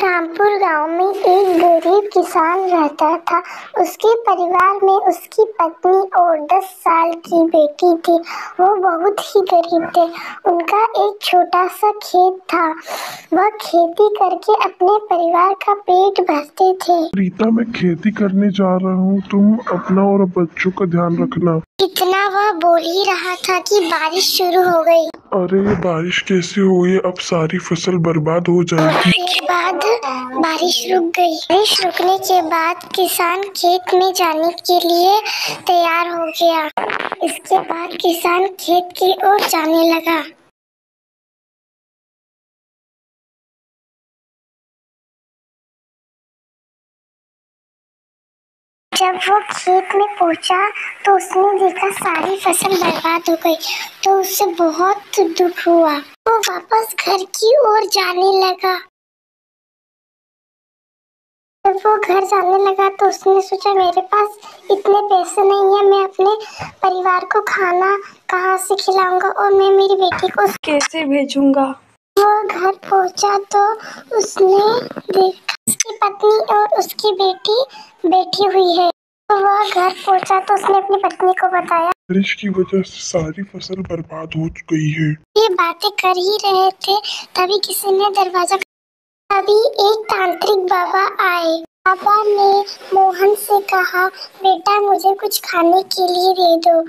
रामपुर गांव में एक गरीब किसान रहता था। उसके परिवार में उसकी पत्नी और 10 साल की बेटी थी। वो बहुत ही गरीब थे। उनका एक छोटा सा खेत था। वह खेती करके अपने परिवार का पेट भरते थे। रीता, मैं खेती करने जा रहा हूँ। तुम अपना और बच्चों का ध्यान रखना। इतना वह बोल ही रहा था कि बारिश शुरू हो गई। अरे, ये बारिश कैसे हुई? अब सारी फसल बर्बाद हो जाएगी। इसके बाद बारिश रुक गई। बारिश रुकने के बाद किसान खेत में जाने के लिए तैयार हो गया। इसके बाद किसान खेत की ओर जाने लगा। जब वो खेत में पहुंचा तो उसने देखा सारी फसल बर्बाद हो गई। तो उसे बहुत दुख हुआ। वो वापस घर की ओर जाने लगा। जब वो घर जाने लगा तो उसने सोचा, मेरे पास इतने पैसे नहीं है, मैं अपने परिवार को खाना कहाँ से खिलाऊंगा और मैं मेरी बेटी को कैसे भेजूंगा। वो घर पहुंचा तो उसने देखा उसकी पत्नी और उसकी बेटी बैठी हुई है। तो वह घर पहुंचा तो उसने अपनी पत्नी को बताया। बारिश की वजह से सारी फसल बर्बाद हो गई है। ये बातें कर ही रहे थे, तभी किसी ने दरवाजा। तभी एक तांत्रिक बाबा आए। बाबा ने मोहन से कहा, बेटा मुझे कुछ खाने के लिए दे दो।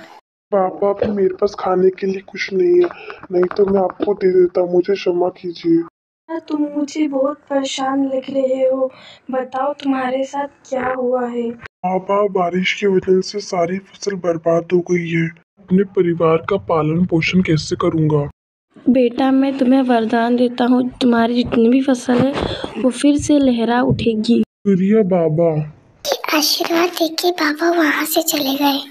पापा, अभी मेरे पास खाने के लिए कुछ नहीं है, नहीं तो मैं आपको दे देता। मुझे क्षमा कीजिए। तुम मुझे बहुत परेशान लग रहे हो। बताओ तुम्हारे साथ क्या हुआ है। पापा, बारिश की वजह से सारी फसल बर्बाद हो गई है। अपने परिवार का पालन पोषण कैसे करूँगा? बेटा, मैं तुम्हें वरदान देता हूँ, तुम्हारी जितनी भी फसल है वो फिर से लहरा उठेगी। शुक्रिया बाबा। आशीर्वाद देके बाबा वहाँ से चले गए।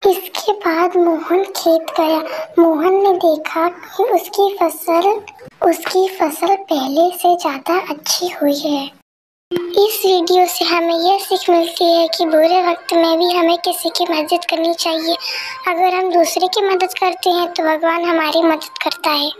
इसके बाद मोहन खेत गया। मोहन ने देखा कि उसकी फसल पहले से ज्यादा अच्छी हुई है। इस वीडियो से हमें यह सीख मिलती है कि बुरे वक्त में भी हमें किसी की मदद करनी चाहिए। अगर हम दूसरे की मदद करते हैं तो भगवान हमारी मदद करता है।